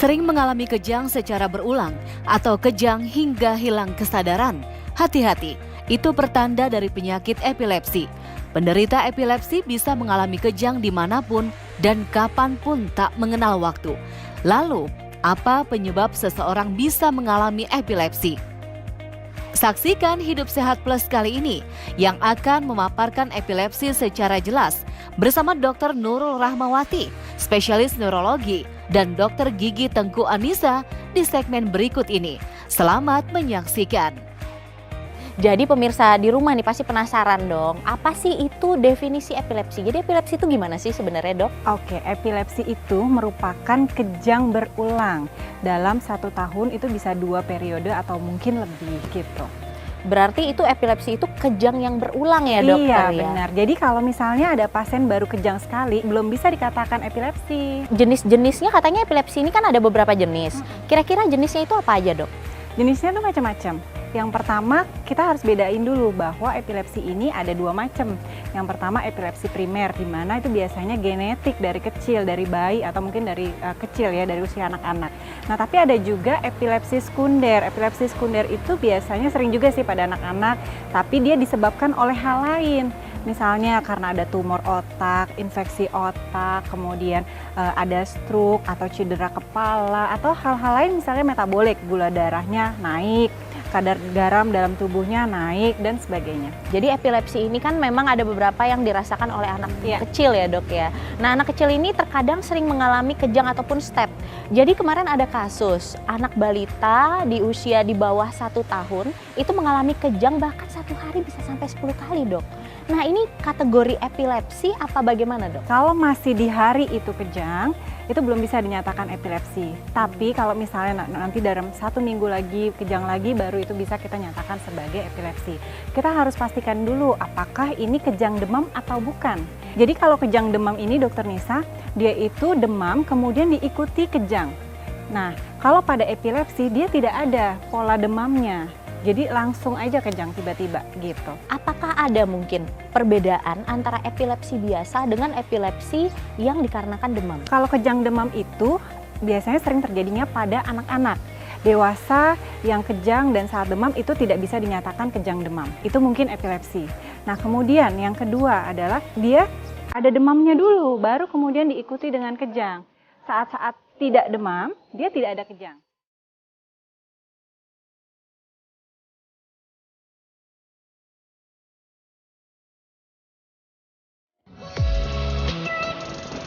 Sering mengalami kejang secara berulang atau kejang hingga hilang kesadaran. Hati-hati, itu pertanda dari penyakit epilepsi. Penderita epilepsi bisa mengalami kejang dimanapun dan kapanpun tak mengenal waktu. Lalu, apa penyebab seseorang bisa mengalami epilepsi? Saksikan Hidup Sehat Plus kali ini yang akan memaparkan epilepsi secara jelas bersama Dr. Nurul Rahmawati, spesialis neurologi, dan Dr. Gigi Tengku Anissa di segmen berikut ini. Selamat menyaksikan. Jadi pemirsa di rumah nih pasti penasaran dong, apa sih itu definisi epilepsi? Jadi epilepsi itu gimana sih sebenarnya, Dok? Oke, epilepsi itu merupakan kejang berulang. Dalam 1 tahun itu bisa 2 periode atau mungkin lebih gitu. Berarti itu epilepsi itu kejang yang berulang ya, Dokter? Iya, benar. Jadi kalau misalnya ada pasien baru kejang sekali, belum bisa dikatakan epilepsi. Jenis-jenisnya katanya epilepsi ini kan ada beberapa jenis. Kira-kira jenisnya itu apa aja, Dok? Jenisnya tuh macam-macam. Yang pertama, kita harus bedain dulu bahwa epilepsi ini ada 2 macam. Yang pertama epilepsi primer, di mana itu biasanya genetik dari kecil, dari bayi atau mungkin dari kecil ya, dari usia anak-anak. Nah, tapi ada juga epilepsi sekunder. Epilepsi sekunder itu biasanya sering juga sih pada anak-anak, tapi dia disebabkan oleh hal lain. Misalnya karena ada tumor otak, infeksi otak, kemudian ada stroke atau cedera kepala, atau hal-hal lain misalnya metabolik, gula darahnya naik, kadar garam dalam tubuhnya naik, dan sebagainya. Jadi epilepsi ini kan memang ada beberapa yang dirasakan oleh anak kecil ya, Dok ya. Nah, anak kecil ini terkadang sering mengalami kejang ataupun step. Jadi kemarin ada kasus anak balita di usia di bawah 1 tahun itu mengalami kejang bahkan 1 hari bisa sampai 10 kali, Dok. Nah, ini kategori epilepsi apa bagaimana, Dok? Kalau masih di hari itu kejang, itu belum bisa dinyatakan epilepsi. Tapi kalau misalnya nanti dalam 1 minggu lagi kejang lagi, baru itu bisa kita nyatakan sebagai epilepsi. Kita harus pastikan dulu apakah ini kejang demam atau bukan. Jadi kalau kejang demam ini, Dokter Nisa, dia itu demam kemudian diikuti kejang. Nah, kalau pada epilepsi dia tidak ada pola demamnya. Jadi langsung aja kejang tiba-tiba gitu. Apakah ada mungkin perbedaan antara epilepsi biasa dengan epilepsi yang dikarenakan demam? Kalau kejang demam itu biasanya sering terjadinya pada anak-anak. Dewasa yang kejang dan saat demam itu tidak bisa dinyatakan kejang demam. Itu mungkin epilepsi. Nah, kemudian yang kedua adalah dia ada demamnya dulu, baru kemudian diikuti dengan kejang. Saat-saat tidak demam, dia tidak ada kejang.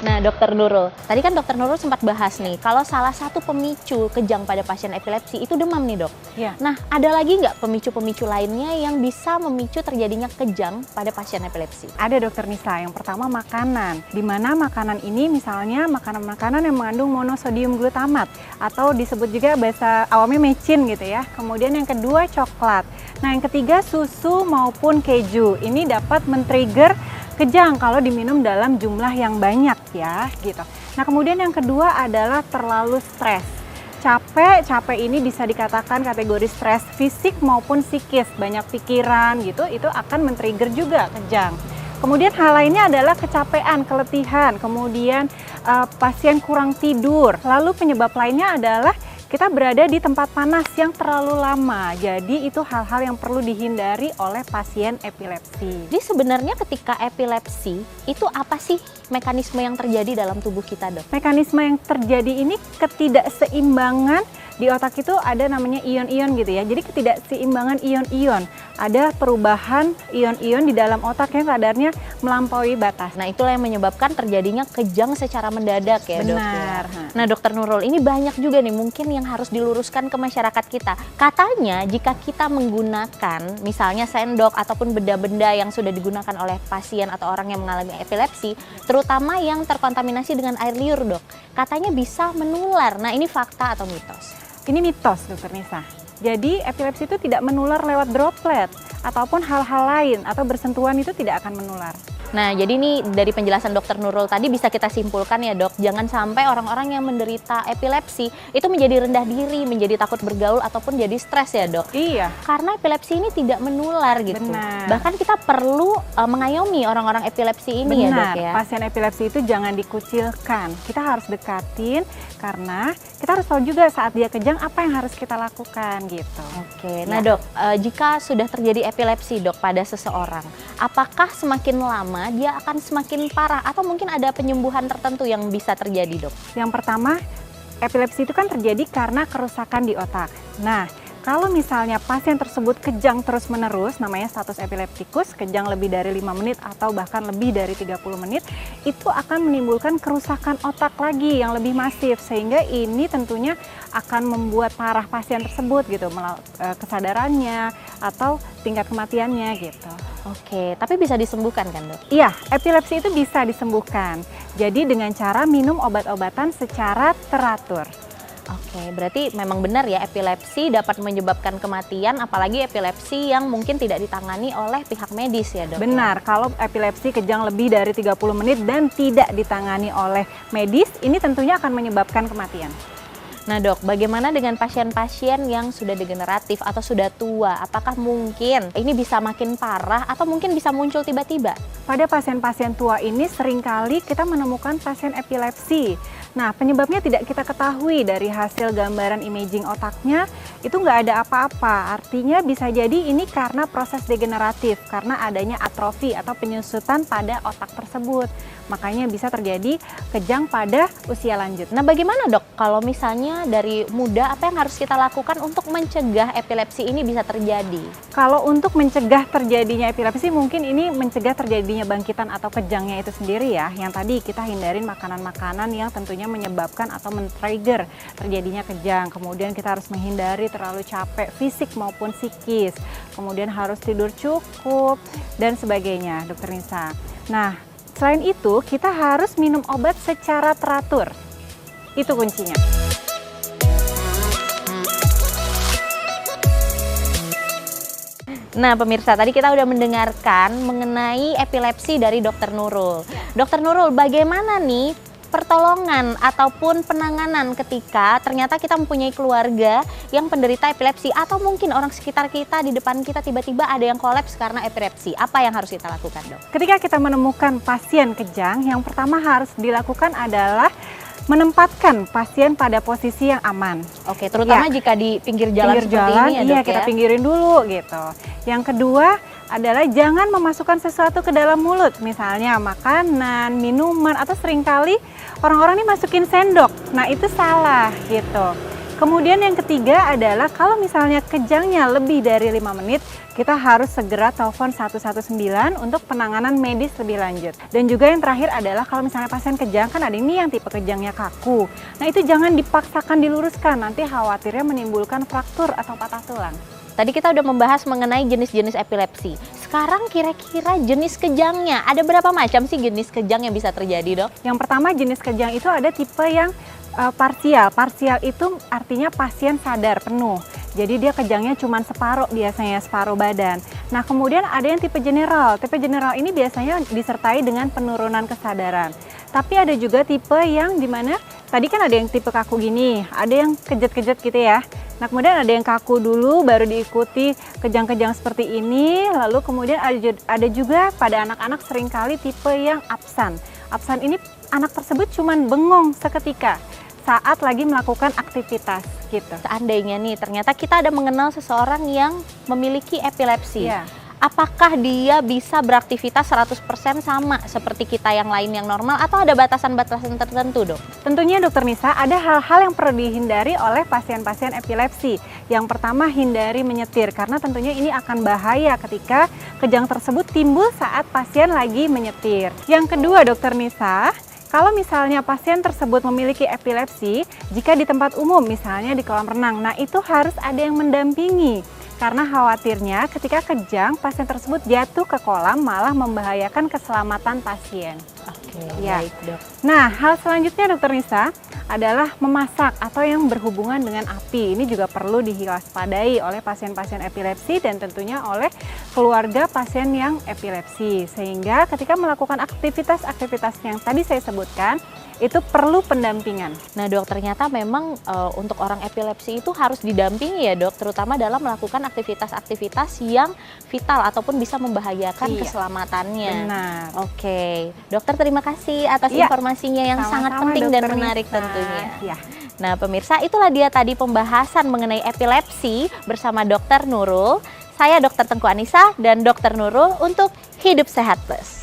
Nah, Dokter Nurul, tadi kan Dokter Nurul sempat bahas nih, kalau salah satu pemicu kejang pada pasien epilepsi itu demam nih, Dok. Ya. Nah, ada lagi nggak pemicu-pemicu lainnya yang bisa memicu terjadinya kejang pada pasien epilepsi? Ada, Dokter Nisa. Yang pertama makanan, di mana makanan ini misalnya makanan-makanan yang mengandung monosodium glutamat atau disebut juga bahasa awamnya mecin gitu ya. Kemudian yang kedua coklat. Nah, yang ketiga susu maupun keju. Ini dapat men-trigger kejang kalau diminum dalam jumlah yang banyak ya gitu. Nah, kemudian yang kedua adalah terlalu stres. Capek ini bisa dikatakan kategori stres fisik maupun psikis, banyak pikiran gitu, itu akan men-trigger juga kejang. Kemudian hal lainnya adalah kecapean, keletihan, kemudian pasien kurang tidur. Lalu penyebab lainnya adalah kita berada di tempat panas yang terlalu lama. Jadi itu hal-hal yang perlu dihindari oleh pasien epilepsi. Jadi sebenarnya ketika epilepsi, itu apa sih mekanisme yang terjadi dalam tubuh kita, Dok? Mekanisme yang terjadi ini ketidakseimbangan di otak itu ada namanya ion-ion gitu ya. Jadi ketidakseimbangan ion-ion. Ada perubahan ion-ion di dalam otak yang kadarnya melampaui batas. Nah, itulah yang menyebabkan terjadinya kejang secara mendadak ya, Dok. Benar. Nah, Dokter Nurul, ini banyak juga nih mungkin yang harus diluruskan ke masyarakat kita. Katanya jika kita menggunakan misalnya sendok ataupun benda-benda yang sudah digunakan oleh pasien atau orang yang mengalami epilepsi, terutama yang terkontaminasi dengan air liur, Dok, katanya bisa menular. Nah, ini fakta atau mitos? Ini mitos, Dokter Nisa. Jadi epilepsi itu tidak menular lewat droplet ataupun hal-hal lain atau bersentuhan itu tidak akan menular. Nah, jadi nih dari penjelasan Dokter Nurul tadi bisa kita simpulkan ya dok, jangan sampai orang-orang yang menderita epilepsi itu menjadi rendah diri, menjadi takut bergaul ataupun jadi stres ya dok. Iya. Karena epilepsi ini tidak menular gitu. Benar. Bahkan kita perlu mengayomi orang-orang epilepsi ini ya dok ya. Pasien epilepsi itu jangan dikucilkan. Kita harus dekatin karena kita harus tahu juga saat dia kejang apa yang harus kita lakukan gitu. Oke, nah dok, jika sudah terjadi epilepsi dok pada seseorang, apakah semakin lama dia akan semakin parah atau mungkin ada penyembuhan tertentu yang bisa terjadi dok? Yang pertama, epilepsi itu kan terjadi karena kerusakan di otak. Nah, kalau misalnya pasien tersebut kejang terus-menerus, namanya status epileptikus, kejang lebih dari 5 menit atau bahkan lebih dari 30 menit, itu akan menimbulkan kerusakan otak lagi yang lebih masif, sehingga ini tentunya akan membuat parah pasien tersebut gitu, kesadarannya atau tingkat kematiannya gitu. Oke, tapi bisa disembuhkan kan dok? Iya, epilepsi itu bisa disembuhkan. Jadi dengan cara minum obat-obatan secara teratur. Oke, berarti memang benar ya epilepsi dapat menyebabkan kematian, apalagi epilepsi yang mungkin tidak ditangani oleh pihak medis ya dok? Benar, kalau epilepsi kejang lebih dari 30 menit dan tidak ditangani oleh medis, ini tentunya akan menyebabkan kematian. Nah dok, bagaimana dengan pasien-pasien yang sudah degeneratif atau sudah tua? Apakah mungkin ini bisa makin parah atau mungkin bisa muncul tiba-tiba? Pada pasien-pasien tua ini seringkali kita menemukan pasien epilepsi. Nah, penyebabnya tidak kita ketahui dari hasil gambaran imaging otaknya, itu nggak ada apa-apa. Artinya bisa jadi ini karena proses degeneratif, karena adanya atrofi atau penyusutan pada otak tersebut. Makanya bisa terjadi kejang pada usia lanjut. Nah bagaimana dok, kalau misalnya dari muda apa yang harus kita lakukan untuk mencegah epilepsi ini bisa terjadi? Kalau untuk mencegah terjadinya epilepsi, mungkin ini mencegah terjadinya bangkitan atau kejangnya itu sendiri ya. Yang tadi kita hindarin makanan-makanan yang tentunya menyebabkan atau men-trigger terjadinya kejang. Kemudian kita harus menghindari terlalu capek fisik maupun psikis. Kemudian harus tidur cukup dan sebagainya, Dokter Nisa. Nah, selain itu kita harus minum obat secara teratur. Itu kuncinya. Nah pemirsa, tadi kita udah mendengarkan mengenai epilepsi dari Dokter Nurul. Dokter Nurul, bagaimana nih pertolongan ataupun penanganan ketika ternyata kita mempunyai keluarga yang penderita epilepsi atau mungkin orang sekitar kita di depan kita tiba-tiba ada yang kolaps karena epilepsi? Apa yang harus kita lakukan dok? Ketika kita menemukan pasien kejang, yang pertama harus dilakukan adalah menempatkan pasien pada posisi yang aman. Oke, terutama jika di pinggir jalan seperti ini ya dok, iya, kita pinggirin dulu gitu. Yang kedua adalah jangan memasukkan sesuatu ke dalam mulut, misalnya makanan, minuman, atau seringkali orang-orang ini masukin sendok. Nah itu salah gitu. Kemudian yang ketiga adalah kalau misalnya kejangnya lebih dari 5 menit, kita harus segera telepon 119 untuk penanganan medis lebih lanjut. Dan juga yang terakhir adalah kalau misalnya pasien kejang, kan ada ini yang tipe kejangnya kaku. Nah itu jangan dipaksakan diluruskan, nanti khawatirnya menimbulkan fraktur atau patah tulang. Tadi kita udah membahas mengenai jenis-jenis epilepsi. Sekarang kira-kira jenis kejangnya, ada berapa macam sih jenis kejang yang bisa terjadi dok? Yang pertama jenis kejang itu ada tipe yang parsial. Parsial itu artinya pasien sadar penuh. Jadi dia kejangnya cuma separuh, biasanya separuh badan. Nah kemudian ada yang tipe general. Tipe general ini biasanya disertai dengan penurunan kesadaran. Tapi ada juga tipe yang dimana tadi kan ada yang tipe kaku gini, ada yang kejat-kejat gitu ya. Nah kemudian ada yang kaku dulu, baru diikuti kejang-kejang seperti ini. Lalu kemudian ada juga pada anak-anak seringkali tipe yang absan. Absan ini anak tersebut cuma bengong seketika saat lagi melakukan aktivitas gitu. Seandainya nih ternyata kita ada mengenal seseorang yang memiliki epilepsi. Iya. Apakah dia bisa beraktivitas 100% sama seperti kita yang lain yang normal atau ada batasan-batasan tertentu dok? Tentunya Dokter Nisa ada hal-hal yang perlu dihindari oleh pasien-pasien epilepsi. Yang pertama hindari menyetir karena tentunya ini akan bahaya ketika kejang tersebut timbul saat pasien lagi menyetir. Yang kedua Dokter Nisa, kalau misalnya pasien tersebut memiliki epilepsi, jika di tempat umum misalnya di kolam renang, nah itu harus ada yang mendampingi. Karena khawatirnya ketika kejang pasien tersebut jatuh ke kolam malah membahayakan keselamatan pasien. Oke, ya. baik dok. Nah hal selanjutnya Dokter Nisa, adalah memasak atau yang berhubungan dengan api. Ini juga perlu diwaspadai oleh pasien-pasien epilepsi dan tentunya oleh keluarga pasien yang epilepsi. Sehingga ketika melakukan aktivitas-aktivitas yang tadi saya sebutkan, itu perlu pendampingan. Nah dok, ternyata memang untuk orang epilepsi itu harus didampingi ya dok, terutama dalam melakukan aktivitas-aktivitas yang vital ataupun bisa membahayakan keselamatannya. Benar. Oke, dokter terima kasih atas Iya. informasinya yang Sama-sama, sangat penting dan Dokter menarik Nisa. tentunya. Ya. Nah pemirsa, itulah dia tadi pembahasan mengenai epilepsi bersama Dokter Nurul. Saya Dokter Tengku Anissa dan Dokter Nurul untuk Hidup Sehat Plus.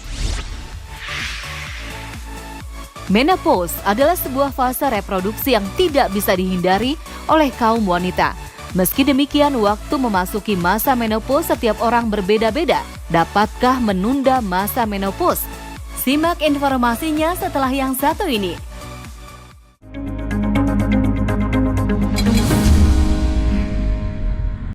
Menopause adalah sebuah fase reproduksi yang tidak bisa dihindari oleh kaum wanita. Meski demikian, waktu memasuki masa menopause setiap orang berbeda-beda. Dapatkah menunda masa menopause? Simak informasinya setelah yang satu ini.